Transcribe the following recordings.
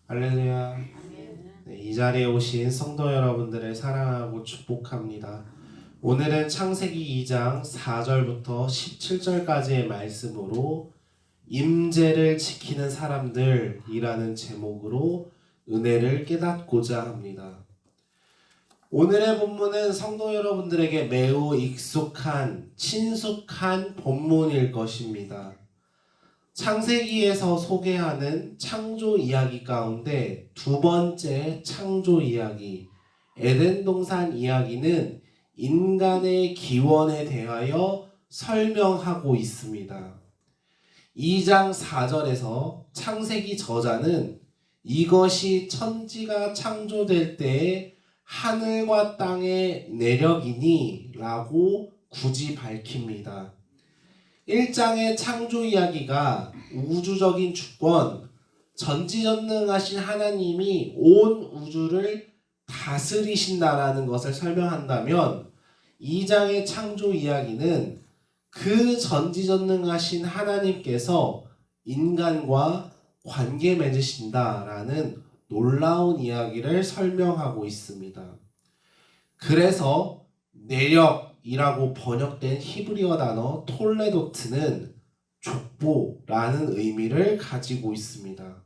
할렐루야. 네, 이 자리에 오신 성도 여러분들을 사랑하고 축복합니다. 오늘은 창세기 2장 4절부터 17절까지의 말씀으로 임재를 지키는 사람들이라는 제목으로 은혜를 깨닫고자 합니다. 오늘의 본문은 성도 여러분들에게 매우 익숙한, 친숙한 본문일 것입니다. 창세기에서 소개하는 창조 이야기 가운데 두 번째 창조 이야기, 에덴 동산 이야기는 인간의 기원에 대하여 설명하고 있습니다. 2장 4절에서 창세기 저자는 이것이 천지가 창조될 때에 하늘과 땅의 내력이니 라고 굳이 밝힙니다. 1장의 창조 이야기가 우주적인 주권, 전지전능하신 하나님이 온 우주를 다스리신다라는 것을 설명한다면 2장의 창조 이야기는 그 전지전능하신 하나님께서 인간과 관계 맺으신다라는 놀라운 이야기를 설명하고 있습니다. 그래서 내력이라고 번역된 히브리어 단어 톨레도트는 족보라는 의미를 가지고 있습니다.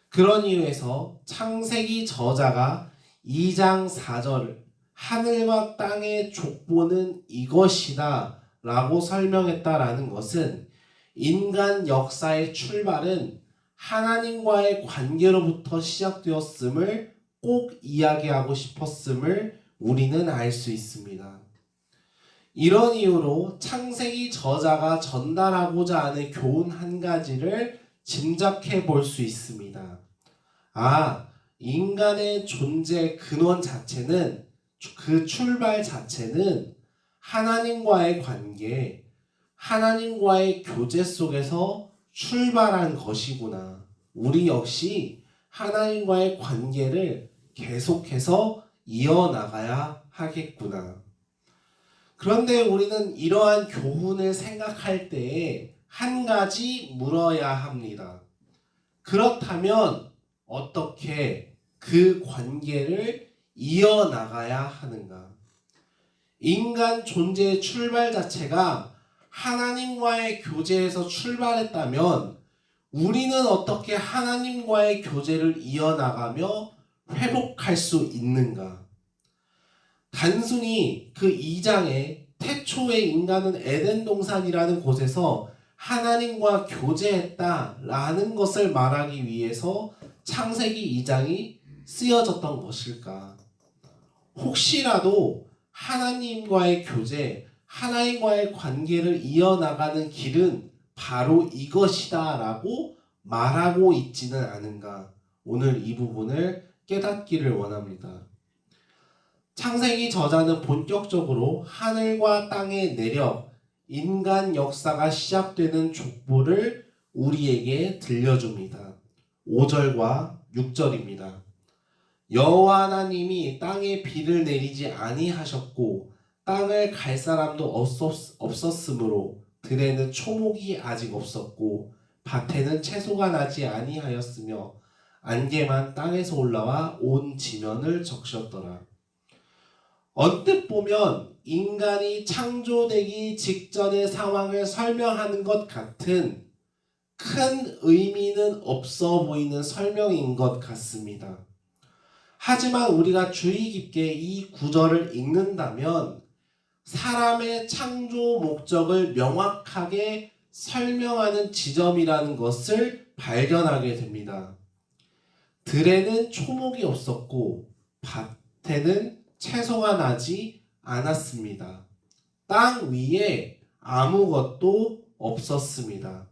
그런 이유에서 창세기 저자가 2장 4절 하늘과 땅의 족보는 이것이다 라고 설명했다라는 것은 인간 역사의 출발은 하나님과의 관계로부터 시작되었음을 꼭 이야기하고 싶었음을 우리는 알 수 있습니다. 이런 이유로 창세기 저자가 전달하고자 하는 교훈 한 가지를 짐작해 볼 수 있습니다. 인간의 존재 근원 자체는, 그 출발 자체는 하나님과의 관계, 하나님과의 교제 속에서 출발한 것이구나. 우리 역시 하나님과의 관계를 계속해서 이어나가야 하겠구나. 그런데 우리는 이러한 교훈을 생각할 때에 한 가지 물어야 합니다. 그렇다면 어떻게 그 관계를 이어나가야 하는가? 인간 존재의 출발 자체가 하나님과의 교제에서 출발했다면 우리는 어떻게 하나님과의 교제를 이어나가며 회복할 수 있는가? 단순히 그 2장에 태초의 인간은 에덴 동산이라는 곳에서 하나님과 교제했다라는 것을 말하기 위해서 창세기 2장이 쓰여졌던 것일까? 혹시라도 하나님과의 교제, 하나님과의 관계를 이어나가는 길은 바로 이것이다 라고 말하고 있지는 않은가? 오늘 이 부분을 깨닫기를 원합니다. 창세기 저자는 본격적으로 하늘과 땅의 내력, 인간 역사가 시작되는 족보를 우리에게 들려줍니다. 5절과 6절입니다. 여호와 하나님이 땅에 비를 내리지 아니하셨고 땅을 갈 사람도 없었으므로 들에는 초목이 아직 없었고 밭에는 채소가 나지 아니하였으며 안개만 땅에서 올라와 온 지면을 적셨더라. 언뜻 보면 인간이 창조되기 직전의 상황을 설명하는 것 같은 큰 의미는 없어 보이는 설명인 것 같습니다. 하지만 우리가 주의 깊게 이 구절을 읽는다면 사람의 창조 목적을 명확하게 설명하는 지점이라는 것을 발견하게 됩니다. 들에는 초목이 없었고 밭에는 채소가 나지 않았습니다. 땅 위에 아무것도 없었습니다.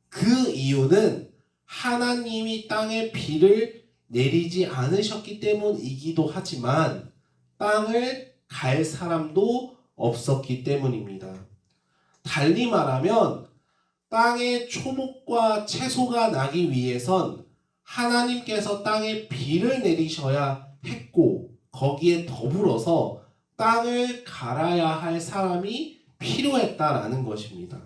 그 이유는 하나님이 땅에 비를 내리지 않으셨기 때문이기도 하지만 땅을 갈 사람도 없었기 때문입니다. 달리 말하면 땅에 초목과 채소가 나기 위해선 하나님께서 땅에 비를 내리셔야 했고 거기에 더불어서 땅을 갈아야 할 사람이 필요했다라는 것입니다.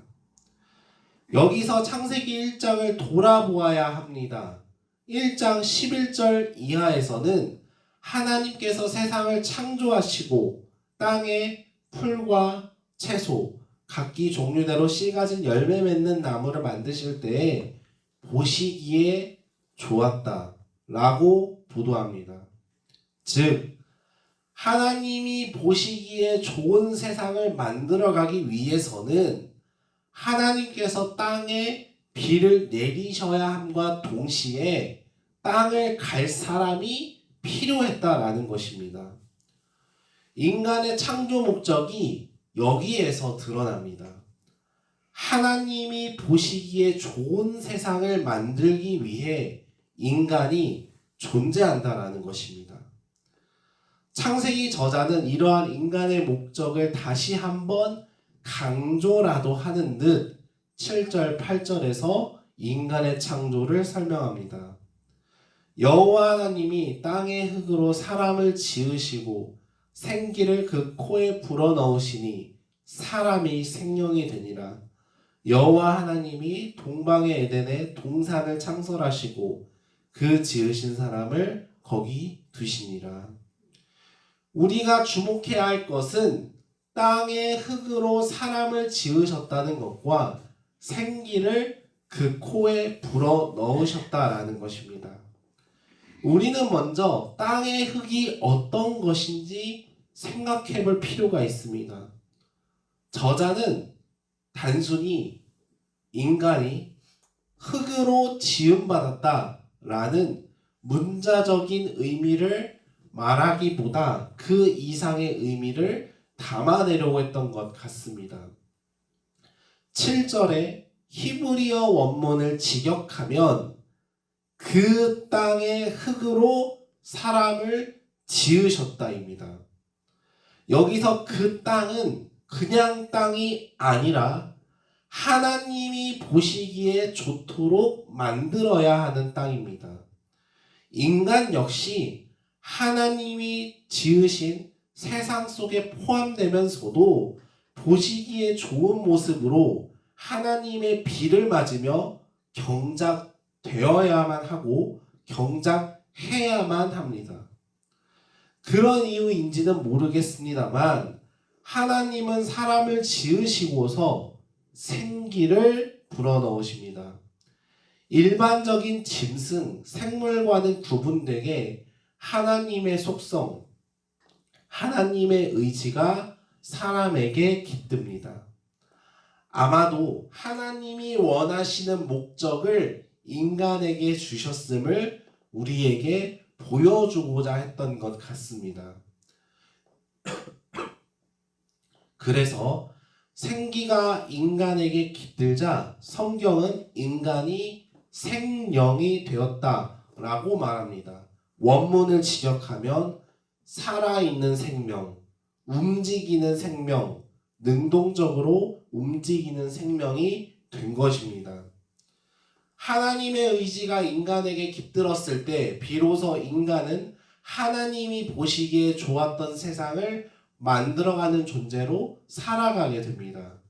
여기서 창세기 1장을 돌아보아야 합니다. 1장 11절 이하에서는 하나님께서 세상을 창조하시고 땅에 풀과 채소, 각기 종류대로 씨 가진 열매 맺는 나무를 만드실 때에 보시기에 좋았다 라고 보도합니다. 즉 하나님이 보시기에 좋은 세상을 만들어가기 위해서는 하나님께서 땅에 비를 내리셔야 함과 동시에 땅을 갈 사람이 필요했다라는 것입니다. 인간의 창조 목적이 여기에서 드러납니다. 하나님이 보시기에 좋은 세상을 만들기 위해 인간이 존재한다라는 것입니다. 창세기 저자는 이러한 인간의 목적을 다시 한번 강조라도 하는 듯 7절, 8절에서 인간의 창조를 설명합니다. 여호와 하나님이 땅의 흙으로 사람을 지으시고 생기를 그 코에 불어넣으시니 사람이 생명이 되니라. 여호와 하나님이 동방의 에덴에 동산을 창설하시고 그 지으신 사람을 거기 두시니라. 우리가 주목해야 할 것은 땅의 흙으로 사람을 지으셨다는 것과 생기를 그 코에 불어 넣으셨다라는 것입니다. 우리는 먼저 땅의 흙이 어떤 것인지 생각해 볼 필요가 있습니다. 저자는 단순히 인간이 흙으로 지음받았다라는 문자적인 의미를 말하기보다 그 이상의 의미를 담아내려고 했던 것 같습니다. 7절에 히브리어 원문을 직역하면 그 땅의 흙으로 사람을 지으셨다입니다. 여기서 그 땅은 그냥 땅이 아니라 하나님이 보시기에 좋도록 만들어야 하는 땅입니다. 인간 역시 하나님이 지으신 세상 속에 포함되면서도 보시기에 좋은 모습으로 하나님의 비를 맞으며 경작되어야만 하고 경작해야만 합니다. 그런 이유인지는 모르겠습니다만 하나님은 사람을 지으시고서 생기를 불어넣으십니다. 일반적인 짐승, 생물과는 구분되게 하나님의 속성, 하나님의 의지가 사람에게 깃듭니다. 아마도 하나님이 원하시는 목적을 인간에게 주셨음을 우리에게 보여주고자 했던 것 같습니다. 그래서 생기가 인간에게 깃들자 성경은 인간이 생령이 되었다라고 말합니다. 원문을 직역하면 살아있는 생명, 움직이는 생명, 능동적으로 움직이는 생명이 된 것입니다. 하나님의 의지가 인간에게 깃들었을 때 비로소 인간은 하나님이 보시기에 좋았던 세상을 만들어가는 존재로 살아가게 됩니다.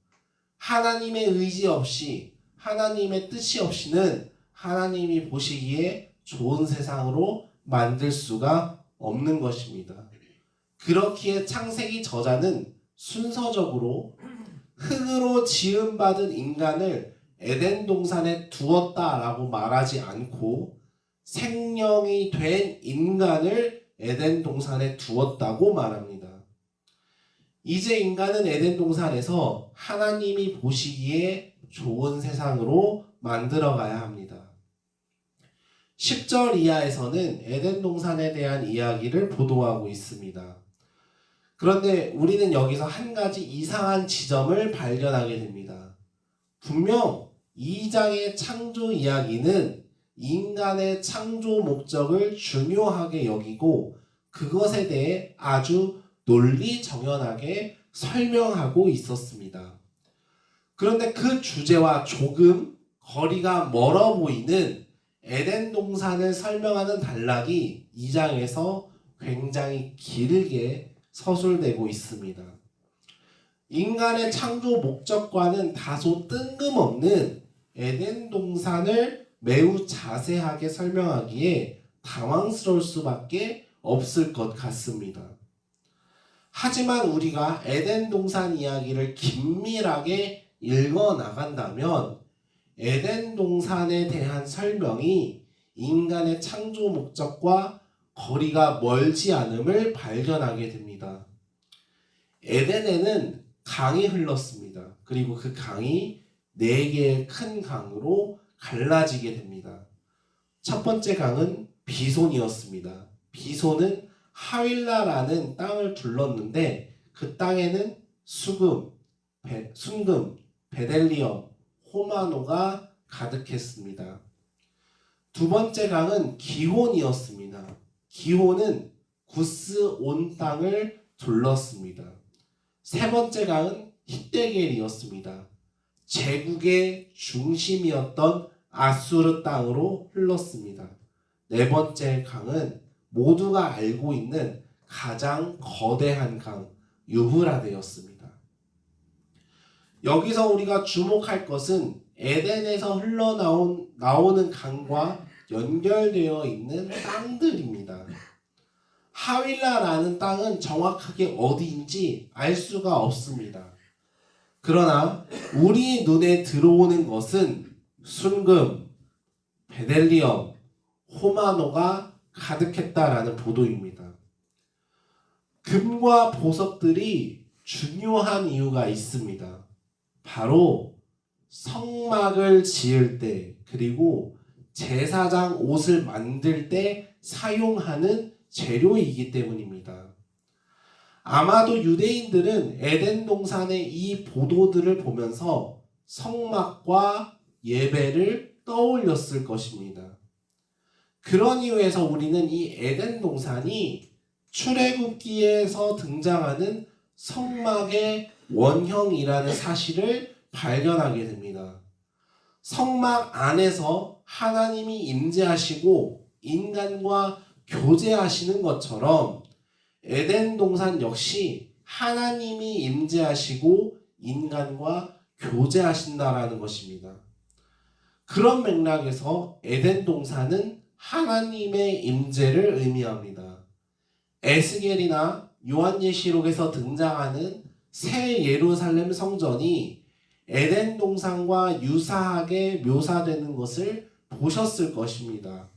하나님의 의지 없이, 하나님의 뜻이 없이는 하나님이 보시기에 좋은 세상으로 만들 수가 없는 것입니다. 그렇기에 창세기 저자는 순서적으로 흙으로 지음받은 인간을 에덴 동산에 두었다라고 말하지 않고 생명이 된 인간을 에덴 동산에 두었다고 말합니다. 이제 인간은 에덴 동산에서 하나님이 보시기에 좋은 세상으로 만들어가야 합니다. 10절 이하에서는 에덴 동산에 대한 이야기를 보도하고 있습니다. 그런데 우리는 여기서 한 가지 이상한 지점을 발견하게 됩니다. 분명 2장의 창조 이야기는 인간의 창조 목적을 중요하게 여기고 그것에 대해 아주 논리정연하게 설명하고 있었습니다. 그런데 그 주제와 조금 거리가 멀어 보이는 에덴 동산을 설명하는 단락이 2장에서 굉장히 길게 서술되고 있습니다. 인간의 창조 목적과는 다소 뜬금없는 에덴 동산을 매우 자세하게 설명하기에 당황스러울 수밖에 없을 것 같습니다. 하지만 우리가 에덴 동산 이야기를 긴밀하게 읽어 나간다면 에덴 동산에 대한 설명이 인간의 창조 목적과 거리가 멀지 않음을 발견하게 됩니다. 에덴에는 강이 흘렀습니다. 그리고 그 강이 4개의 큰 강으로 갈라지게 됩니다. 첫 번째 강은 비손이었습니다. 비손은 하윌라라는 땅을 둘렀는데 그 땅에는 순금, 베델리엄, 호마노가 가득했습니다. 두 번째 강은 기혼이었습니다. 기혼은 구스 온 땅을 둘렀습니다. 세 번째 강은 히데겔이었습니다. 제국의 중심이었던 아수르 땅으로 흘렀습니다. 네 번째 강은 모두가 알고 있는 가장 거대한 강 유브라데였습니다. 여기서 우리가 주목할 것은 에덴에서 흘러나오는 강과 연결되어 있는 땅들입니다. 하윌라라는 땅은 정확하게 어디인지 알 수가 없습니다. 그러나 우리 눈에 들어오는 것은 순금, 베델리엄, 호마노가 가득했다라는 보도입니다. 금과 보석들이 중요한 이유가 있습니다. 바로 성막을 지을 때 그리고 제사장 옷을 만들 때 사용하는 재료이기 때문입니다. 아마도 유대인들은 에덴 동산의 이 보도들을 보면서 성막과 예배를 떠올렸을 것입니다. 그런 이유에서 우리는 이 에덴 동산이 출애굽기에서 등장하는 성막의 원형이라는 사실을 발견하게 됩니다. 성막 안에서 하나님이 임재하시고 인간과 교제하시는 것처럼 에덴 동산 역시 하나님이 임재하시고 인간과 교제하신다라는 것입니다. 그런 맥락에서 에덴 동산은 하나님의 임재를 의미합니다. 에스겔이나 요한예시록에서 등장하는 새 예루살렘 성전이 에덴 동산과 유사하게 묘사되는 것을 보셨을 것입니다.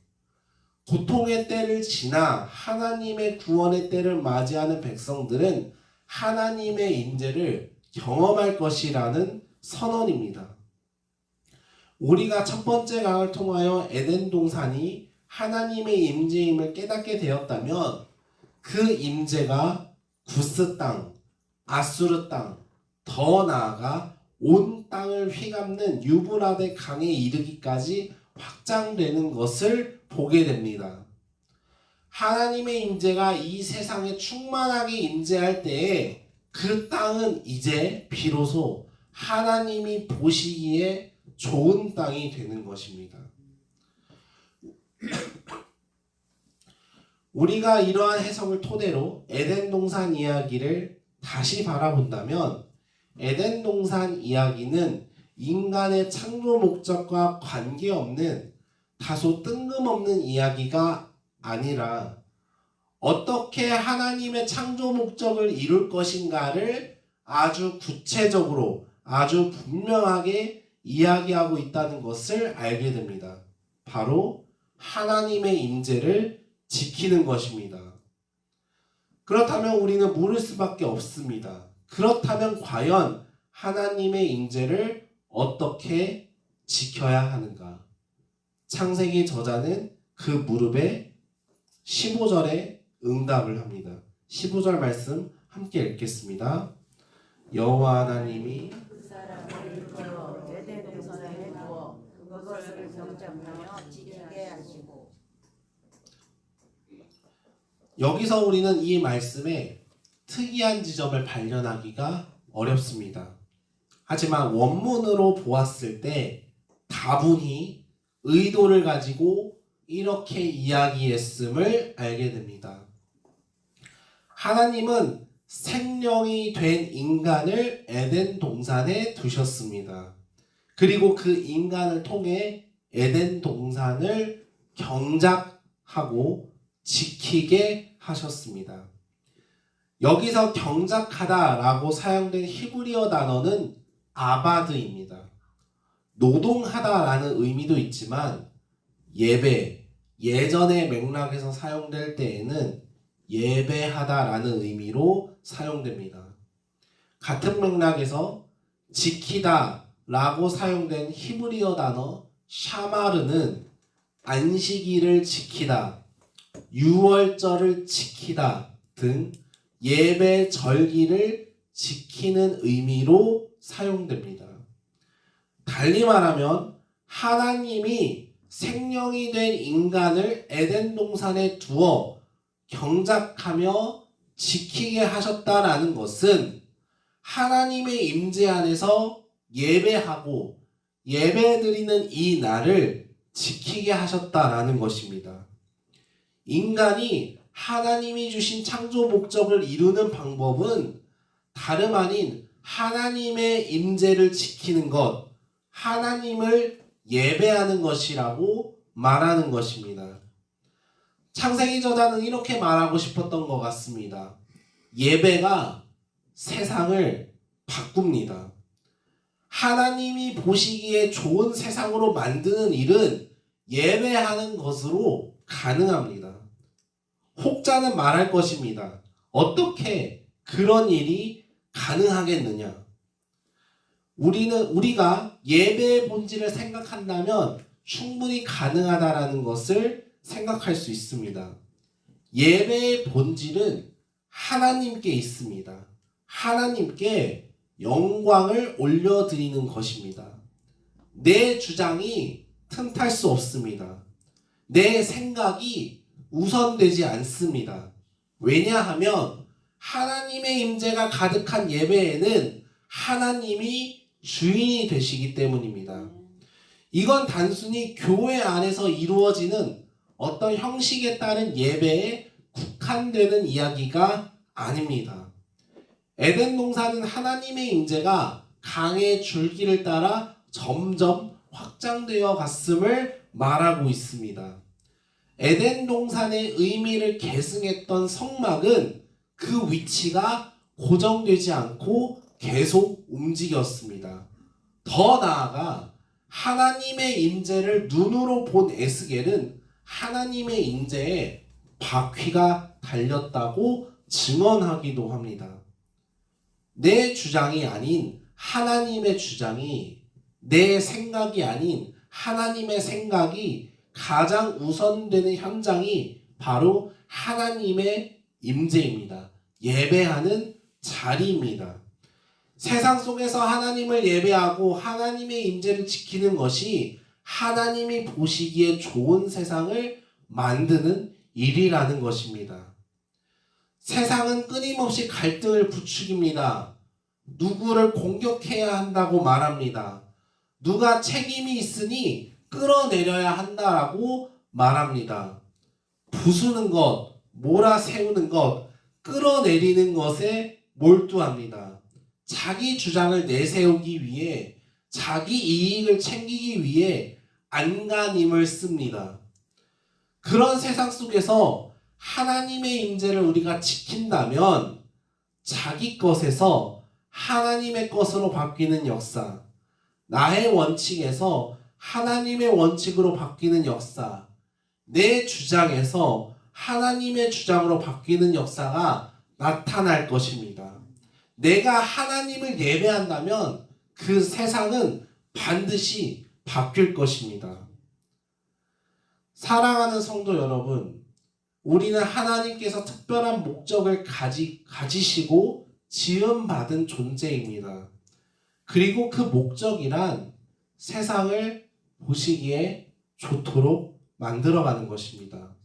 고통의 때를 지나 하나님의 구원의 때를 맞이하는 백성들은 하나님의 임재를 경험할 것이라는 선언입니다. 우리가 첫 번째 강을 통하여 에덴 동산이 하나님의 임재임을 깨닫게 되었다면 그 임재가 구스 땅, 아수르 땅, 더 나아가 온 땅을 휘감는 유브라데 강에 이르기까지 확장되는 것을 보게 됩니다. 하나님의 임재가 이 세상에 충만하게 임재할 때에 그 땅은 이제 비로소 하나님이 보시기에 좋은 땅이 되는 것입니다. 우리가 이러한 해석을 토대로 에덴 동산 이야기를 다시 바라본다면 에덴 동산 이야기는 인간의 창조 목적과 관계없는 다소 뜬금없는 이야기가 아니라 어떻게 하나님의 창조 목적을 이룰 것인가를 아주 구체적으로 아주 분명하게 이야기하고 있다는 것을 알게 됩니다. 바로 하나님의 임재를 지키는 것입니다. 그렇다면 우리는 물을 수밖에 없습니다. 그렇다면 과연 하나님의 임재를 어떻게 지켜야 하는가? 창세기 저자는 그 물음에 15절에 응답을 합니다. 15절 말씀 함께 읽겠습니다. 여호와 하나님이 그 사람을 일컬어 에덴 동산에 두어 그것을 경작하며 지키게 하시고. 여기서 우리는 이 말씀에 특이한 지점을 발견하기가 어렵습니다. 하지만 원문으로 보았을 때 다분히 의도를 가지고 이렇게 이야기했음을 알게 됩니다. 하나님은 생명이 된 인간을 에덴 동산에 두셨습니다. 그리고 그 인간을 통해 에덴 동산을 경작하고 지키게 하셨습니다. 여기서 경작하다라고 사용된 히브리어 단어는 아바드입니다. 노동하다라는 의미도 있지만 예배, 예전의 맥락에서 사용될 때에는 예배하다라는 의미로 사용됩니다. 같은 맥락에서 지키다라고 사용된 히브리어 단어 샤마르는 안식일을 지키다, 유월절을 지키다 등 예배 절기를 지키는 의미로 사용됩니다. 달리 말하면 하나님이 생명이 된 인간을 에덴 동산에 두어 경작하며 지키게 하셨다라는 것은 하나님의 임재 안에서 예배하고 예배드리는 이 날을 지키게 하셨다라는 것입니다. 인간이 하나님이 주신 창조 목적을 이루는 방법은 다름 아닌 하나님의 임재를 지키는 것, 하나님을 예배하는 것이라고 말하는 것입니다. 창세기 저자는 이렇게 말하고 싶었던 것 같습니다. 예배가 세상을 바꿉니다. 하나님이 보시기에 좋은 세상으로 만드는 일은 예배하는 것으로 가능합니다. 혹자는 말할 것입니다. 어떻게 그런 일이 가능하겠느냐? 우리가 예배의 본질을 생각한다면 충분히 가능하다라는 것을 생각할 수 있습니다. 예배의 본질은 하나님께 있습니다. 하나님께 영광을 올려드리는 것입니다. 내 주장이 틈탈 수 없습니다. 내 생각이 우선되지 않습니다. 왜냐하면 하나님의 임재가 가득한 예배에는 하나님이 주인이 되시기 때문입니다. 이건 단순히 교회 안에서 이루어지는 어떤 형식에 따른 예배에 국한되는 이야기가 아닙니다. 에덴 동산은 하나님의 임재가 강의 줄기를 따라 점점 확장되어 갔음을 말하고 있습니다. 에덴 동산의 의미를 계승했던 성막은 그 위치가 고정되지 않고 계속 움직였습니다. 더 나아가 하나님의 임재를 눈으로 본 에스겔은 하나님의 임재에 바퀴가 달렸다고 증언하기도 합니다. 내 주장이 아닌 하나님의 주장이, 내 생각이 아닌 하나님의 생각이 가장 우선되는 현장이 바로 하나님의 임재입니다. 예배하는 자리입니다. 세상 속에서 하나님을 예배하고 하나님의 임재를 지키는 것이 하나님이 보시기에 좋은 세상을 만드는 일이라는 것입니다. 세상은 끊임없이 갈등을 부추깁니다. 누구를 공격해야 한다고 말합니다. 누가 책임이 있으니 끌어내려야 한다라고 말합니다. 부수는 것, 몰아세우는 것, 끌어내리는 것에 몰두합니다. 자기 주장을 내세우기 위해, 자기 이익을 챙기기 위해 안간힘을 씁니다. 그런 세상 속에서 하나님의 임재를 우리가 지킨다면 자기 것에서 하나님의 것으로 바뀌는 역사, 나의 원칙에서 하나님의 원칙으로 바뀌는 역사, 내 주장에서 하나님의 주장으로 바뀌는 역사가 나타날 것입니다. 내가 하나님을 예배한다면 그 세상은 반드시 바뀔 것입니다. 사랑하는 성도 여러분, 우리는 하나님께서 특별한 목적을 가지시고 지음받은 존재입니다. 그리고 그 목적이란 세상을 보시기에 좋도록 만들어가는 것입니다.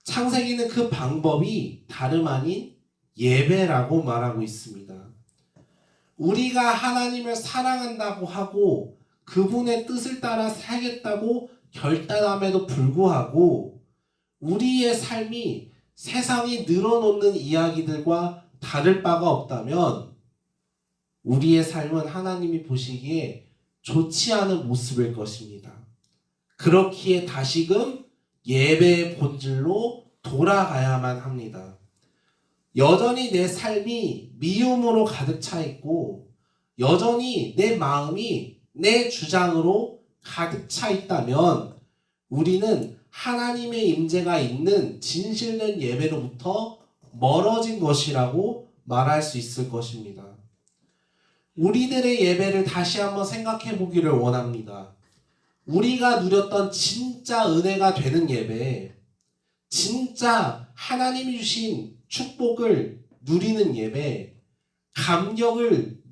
창세기는 그 방법이 다름 아닌 예배라고 말하고 있습니다. 우리가 하나님을 사랑한다고 하고 그분의 뜻을 따라 살겠다고 결단함에도 불구하고 우리의 삶이 세상이 늘어놓는 이야기들과 다를 바가 없다면 우리의 삶은 하나님이 보시기에 좋지 않은 모습일 것입니다. 그렇기에 다시금 예배의 본질로 돌아가야만 합니다. 여전히 내 삶이 미움으로 가득 차 있고 여전히 내 마음이 내 주장으로 가득 차 있다면 우리는 하나님의 임재가 있는 진실된 예배로부터 멀어진 것이라고 말할 수 있을 것입니다. 우리들의 예배를 다시 한번 생각해 보기를 원합니다. 우리가 누렸던 진짜 은혜가 되는 예배, 진짜 하나님이 주신 축복을 누리는 예배, 감격을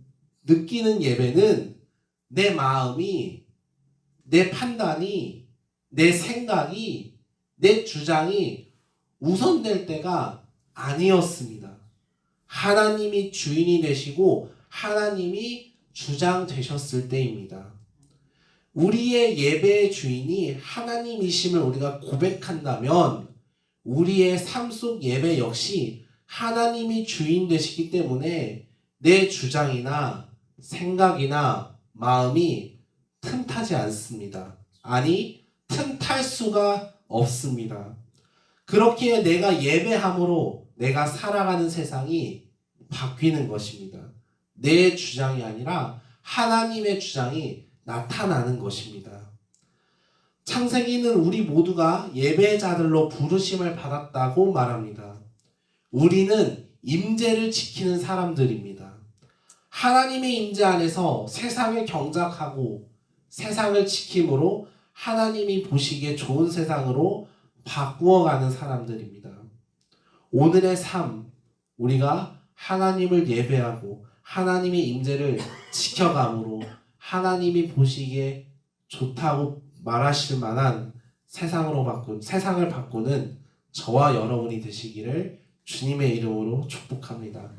느끼는 예배는 내 마음이, 내 판단이, 내 생각이, 내 주장이 우선될 때가 아니었습니다. 하나님이 주인이 되시고 하나님이 주장 되셨을 때입니다. 우리의 예배의 주인이 하나님이심을 우리가 고백한다면 우리의 삶 속 예배 역시 하나님이 주인 되시기 때문에 내 주장이나 생각이나 마음이 틈타지 않습니다. 아니, 틈탈 수가 없습니다. 그렇기에 내가 예배함으로 내가 살아가는 세상이 바뀌는 것입니다. 내 주장이 아니라 하나님의 주장이 나타나는 것입니다. 창세기는 우리 모두가 예배자들로 부르심을 받았다고 말합니다. 우리는 임재를 지키는 사람들입니다. 하나님의 임재 안에서 세상을 경작하고 세상을 지킴으로 하나님이 보시기에 좋은 세상으로 바꾸어가는 사람들입니다. 오늘의 삶, 우리가 하나님을 예배하고 하나님의 임재를 지켜감으로 하나님이 보시기에 좋다고 말하실 만한 세상을 바꾸는 저와 여러분이 되시기를 주님의 이름으로 축복합니다.